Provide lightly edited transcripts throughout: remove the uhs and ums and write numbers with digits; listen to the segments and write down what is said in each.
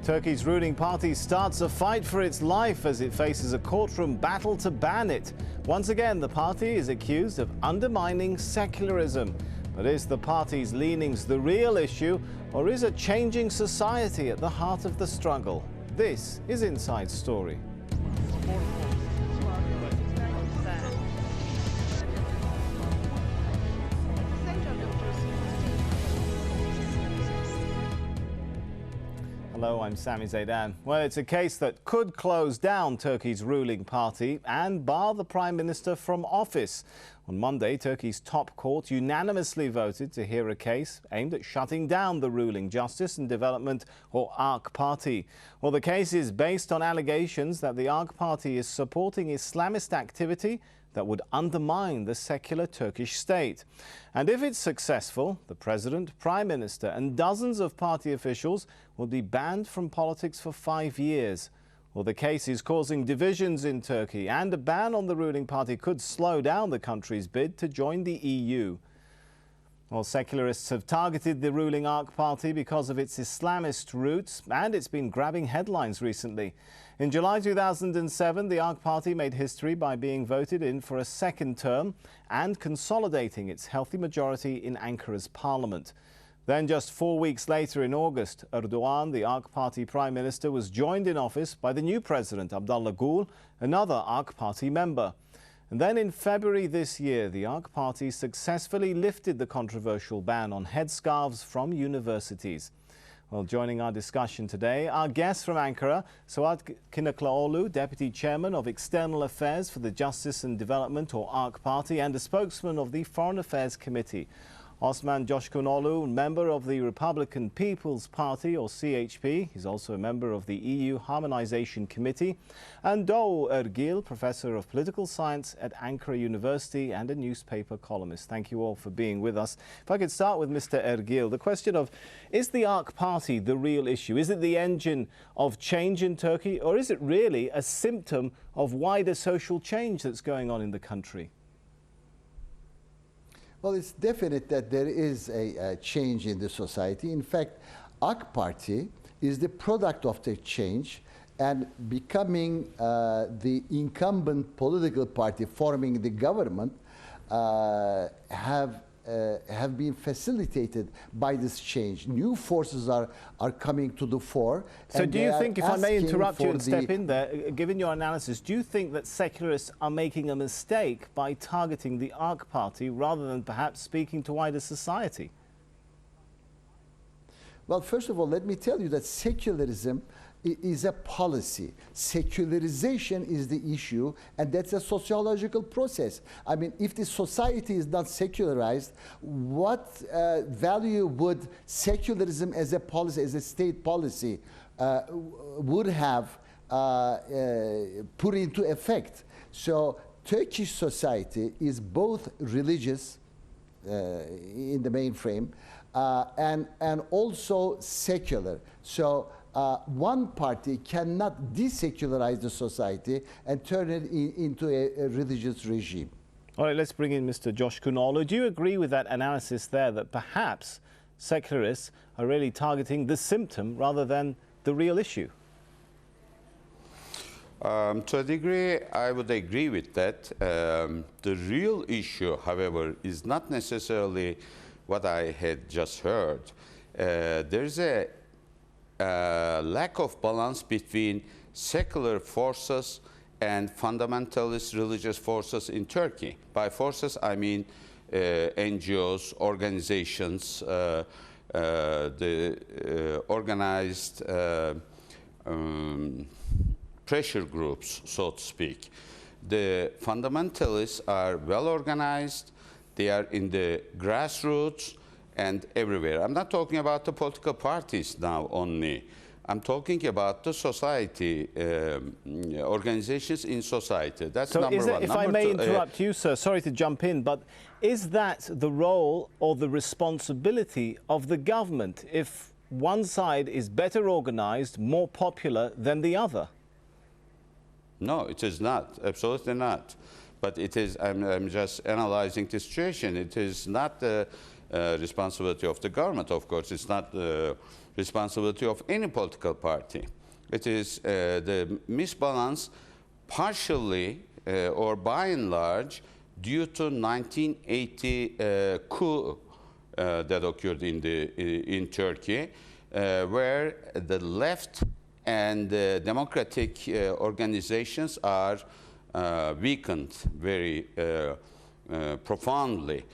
Turkey's ruling party starts a fight for its life as it faces a courtroom battle to ban it. Once again, the party is accused of undermining secularism. But is the party's leanings the real issue, or is a changing society at the heart of the struggle? This is Inside Story. Hello, I'm Sami Zaidan. Well, it's a case that could close down Turkey's ruling party and bar the Prime Minister from office. On Monday, Turkey's top court unanimously voted to hear a case aimed at shutting down the ruling Justice and Development, or AK party. Well, the case is based on allegations that the AK party is supporting Islamist activity that would undermine the secular Turkish state. And if it's successful, the President, Prime Minister and dozens of party officials will be banned from politics for 5 years. Well, the case is causing divisions in Turkey, and a ban on the ruling party could slow down the country's bid to join the EU. Well, secularists have targeted the ruling AK party because of its Islamist roots, and it's been grabbing headlines recently. In July 2007, the AK party made history by being voted in for a second term and consolidating its healthy majority in Ankara's parliament. Then just 4 weeks later, in August, Erdogan, the AK party prime minister, was joined in office by the new president, Abdullah Gül, another AK party member. And then in February this year, the AK party successfully lifted the controversial ban on headscarves from universities. Well, joining our discussion today, our guest from Ankara, Suat Kinaklaoğlu, Deputy Chairman of External Affairs for the Justice and Development, or AK party, and a spokesman of the Foreign Affairs Committee. Osman Coşkunoğlu, member of the Republican People's Party, or CHP. He's also a member of the EU Harmonization Committee. And Doğu Ergil, Professor of Political Science at Ankara University and a newspaper columnist. Thank you all for being with us. If I could start with Mr. Ergil, the question of, is the AK party the real issue? Is it the engine of change in Turkey, or is it really a symptom of wider social change that's going on in the country? Well, it's definite that there is a change in the society. In fact, AK party is the product of the change, and becoming the incumbent political party forming the government have been facilitated by this change. New forces are coming to the fore. So do you think, if I may interrupt you and step in there, given your analysis, do you think that secularists are making a mistake by targeting the AK party rather than perhaps speaking to wider society? Well, first of all, let me tell you that secularism is a policy. Secularization is the issue, and that's a sociological process. I mean, if the society is not secularized, what value would secularism as a policy, as a state policy, would have put into effect? So Turkish society is both religious in the mainframe and also secular. So one party cannot desecularize the society and turn it into a religious regime. All right, let's bring in Mr. Coşkunoğlu. Do you agree with that analysis there, that perhaps secularists are really targeting the symptom rather than the real issue? To a degree, I would agree with that. The real issue, however, is not necessarily what I had just heard. There's a lack of balance between secular forces and fundamentalist religious forces in Turkey. By forces, I mean NGOs, organizations, the organized pressure groups, so to speak. The fundamentalists are well organized. They are in the grassroots and everywhere. I'm not talking about the political parties now only. I'm talking about the society, organizations in society. That's so number one. If I may interrupt you, sir, sorry to jump in, but is that the role or the responsibility of the government if one side is better organized, more popular than the other? No, it is not. Absolutely not. But it is, I'm just analyzing the situation. It is not the responsibility of the government, of course. It's not the responsibility of any political party. It is the misbalance partially or by and large due to 1980 coup that occurred in Turkey, where the left and democratic organizations are weakened very profoundly,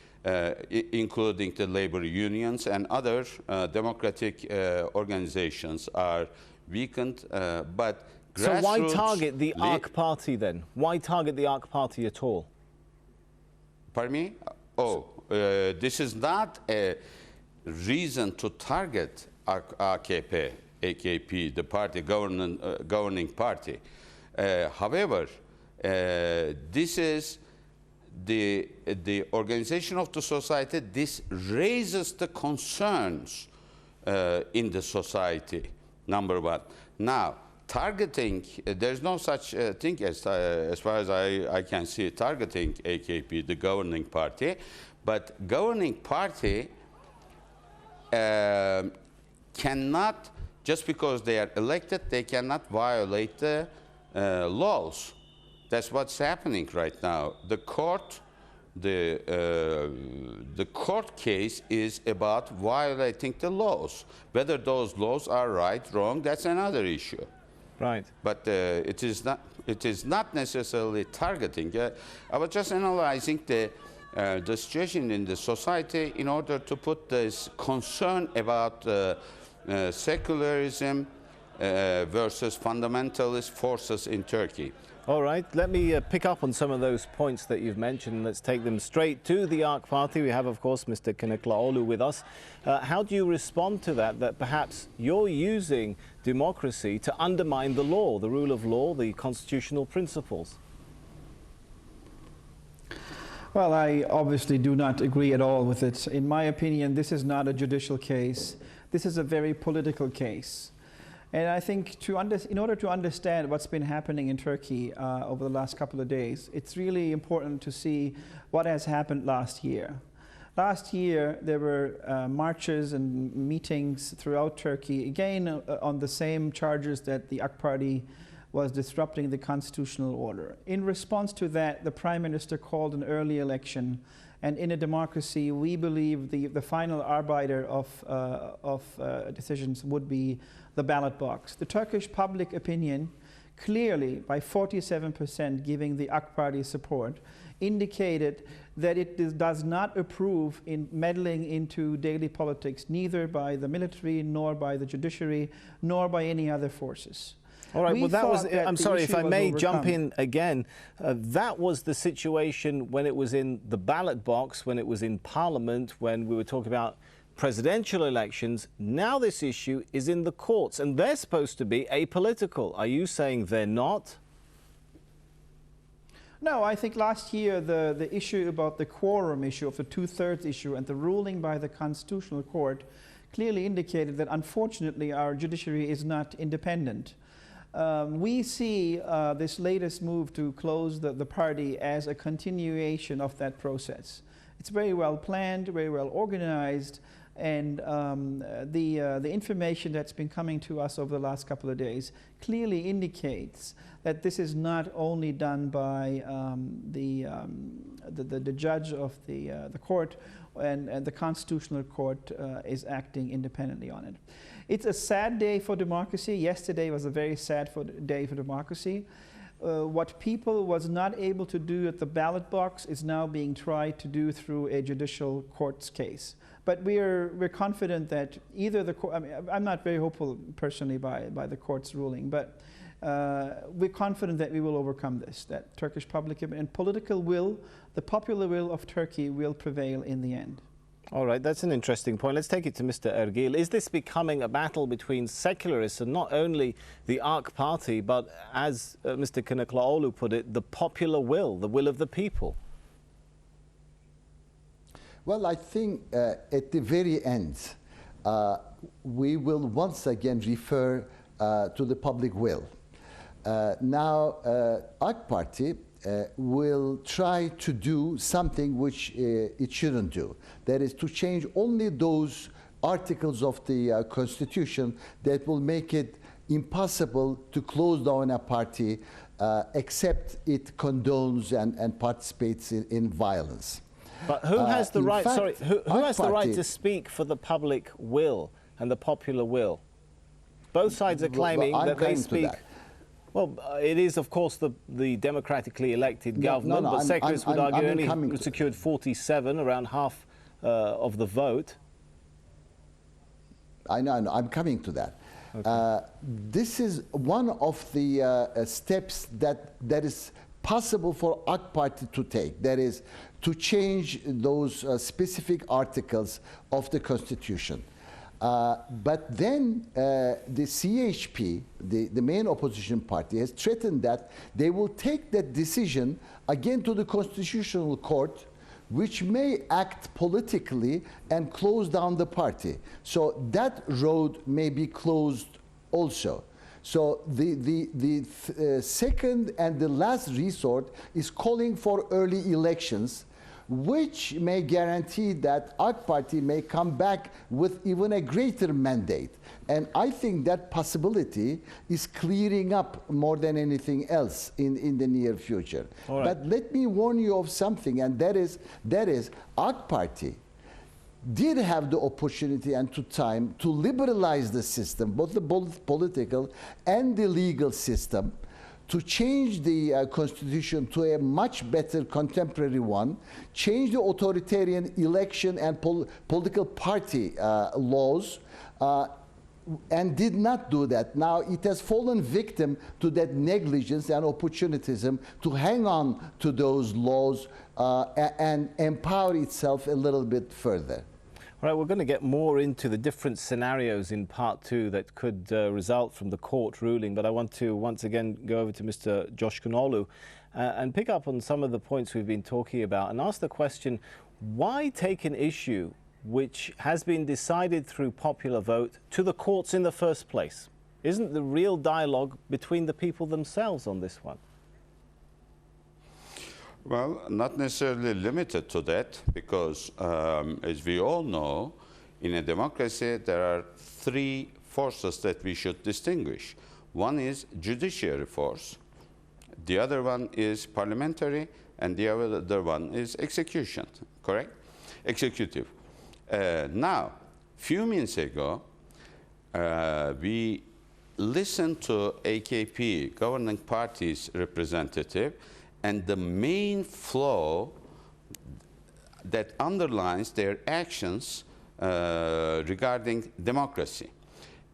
including the labor unions and other democratic organizations are weakened, but so why grassroots target the ARC party then? Why target the ARC party at all? Pardon me? This is not a reason to target AKP, the party governing party. However, this is the organization of the society. This raises the concerns in the society, number one. Now, targeting, there's no such thing as far as I can see, targeting AKP, the governing party. But governing party cannot, just because they are elected, they cannot violate the laws. That's what's happening right now. The court, the court case is about violating the laws. Whether those laws are right, wrong, that's another issue. Right. But it is not necessarily targeting. I was just analyzing the situation in the society in order to put this concern about secularism versus fundamentalist forces in Turkey. All right, let me pick up on some of those points that you've mentioned. Let's take them straight to the ARC party. We have, of course, Mr. Kılıçdaroğlu with us. How do you respond to that perhaps you're using democracy to undermine the law, the rule of law, the constitutional principles? Well, I obviously do not agree at all with it. In my opinion, this is not a judicial case. This is a very political case. And I think in order to understand what's been happening in Turkey over the last couple of days, it's really important to see what has happened last year. Last year, there were marches and meetings throughout Turkey, again on the same charges that the AK Party was disrupting the constitutional order. In response to that, the Prime Minister called an early election. And in a democracy, we believe the final arbiter of decisions would be the ballot box. The Turkish public opinion, clearly by 47% giving the AK Party support, indicated that it does not approve in meddling into daily politics, neither by the military, nor by the judiciary, nor by any other forces. All right, well, that was, I'm sorry if I may jump in again. That was the situation when it was in the ballot box, when it was in Parliament, when we were talking about presidential elections. Now this issue is in the courts, and they're supposed to be apolitical. Are you saying they're not? No, I think last year the issue about the quorum issue, of the two-thirds issue, and the ruling by the Constitutional Court clearly indicated that, unfortunately, our judiciary is not independent. We see this latest move to close the party as a continuation of that process. It's very well planned, very well organized, and the information that's been coming to us over the last couple of days clearly indicates that this is not only done by the judge of the court, and the Constitutional Court is acting independently on it. It's a sad day for democracy. Yesterday was a very sad day for democracy. What people was not able to do at the ballot box is now being tried to do through a judicial court's case. But we're confident that either the court, I mean, I'm not very hopeful personally by the court's ruling, but we're confident that we will overcome this, that Turkish public and political will, the popular will of Turkey will prevail in the end. All right, that's an interesting point. Let's take it to Mr. Ergil. Is this becoming a battle between secularists and not only the ARC party, but as Mr. Kılıçdaroğlu put it, the popular will, the will of the people? Well, I think at the very end, we will once again refer to the public will. Now, ARC party will try to do something which it shouldn't do. That is to change only those articles of the Constitution that will make it impossible to close down a party except it condones and participates in violence. But who has the right? fact, Sorry, who has the right party- to speak for the public will and the popular will? Both sides are claiming I'm that they coming to speak. that. Well, it is, of course, the democratically elected government, no, but Secularists would argue I'm coming only to- secured 47, around half of the vote. I know, I'm coming to that. This is one of the steps that is possible for AK Party to take. That is, to change those specific articles of the Constitution. But then the CHP, the main opposition party, has threatened that they will take that decision again to the Constitutional Court, which may act politically and close down the party. So that road may be closed also. So the second and the last resort is calling for early elections, which may guarantee that AK Party may come back with even a greater mandate. And I think that possibility is clearing up more than anything else in the near future. All right. But let me warn you of something, and that is AK Party did have the opportunity and to time to liberalize the system, both the political and the legal system, to change the constitution to a much better contemporary one, change the authoritarian election and political party laws, and did not do that. Now it has fallen victim to that negligence and opportunism to hang on to those laws and empower itself a little bit further. All right, we're going to get more into the different scenarios in part two that could result from the court ruling, but I want to once again go over to Mr. Coşkunoğlu and pick up on some of the points we've been talking about and ask the question, why take an issue which has been decided through popular vote to the courts in the first place? Isn't the real dialogue between the people themselves on this one? Well, not necessarily limited to that, because as we all know, in a democracy there are three forces that we should distinguish. One is judiciary force, the other one is parliamentary, and the other one is execution, correct? Executive. Now, few minutes ago, we listened to AKP, governing party's representative, and the main flaw that underlines their actions regarding democracy.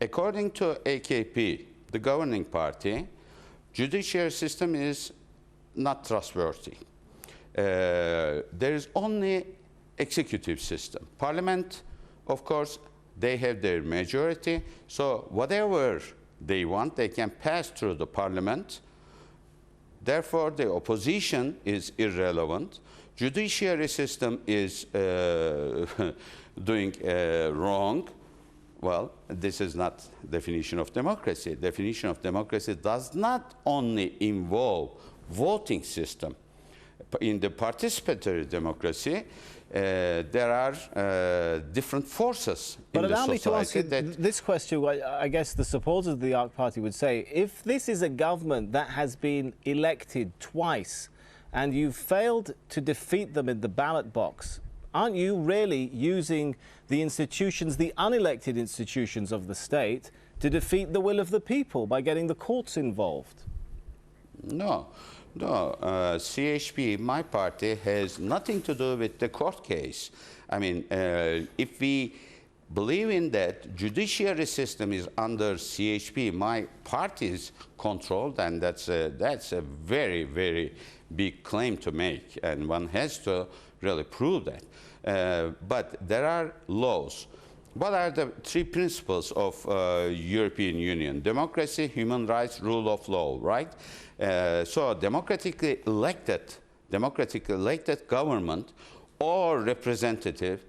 According to AKP, the governing party, judiciary system is not trustworthy. There is only executive system. Parliament, of course, they have their majority, so whatever they want, they can pass through the parliament. Therefore, the opposition is irrelevant. Judiciary system is doing wrong. Well, this is not definition of democracy. Definition of democracy does not only involve voting system. In the participatory democracy, there are different forces in the society. But allow me to ask you this question. I guess the supporters of the AK Party would say, if this is a government that has been elected twice and you've failed to defeat them in the ballot box, aren't you really using the institutions, the unelected institutions of the state, to defeat the will of the people by getting the courts involved? No. No, CHP, my party, has nothing to do with the court case. I mean, if we believe in that judiciary system is under CHP, my party's control, then that's a very, very big claim to make, and one has to really prove that. But there are laws. What are the three principles of European Union? Democracy, human rights, rule of law, right? So democratically elected government or representative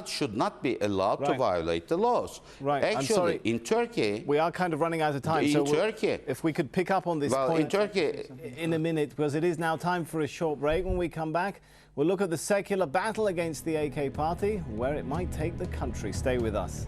should not be allowed to Right. violate the laws. Right. I'm Actually, sorry. in Turkey, We are kind of running out of time. In so Turkey. if we could pick up on this well, point in Turkey, in a minute, because it is now time for a short break. When we come back, we'll look at the secular battle against the AK party, where it might take the country. Stay with us.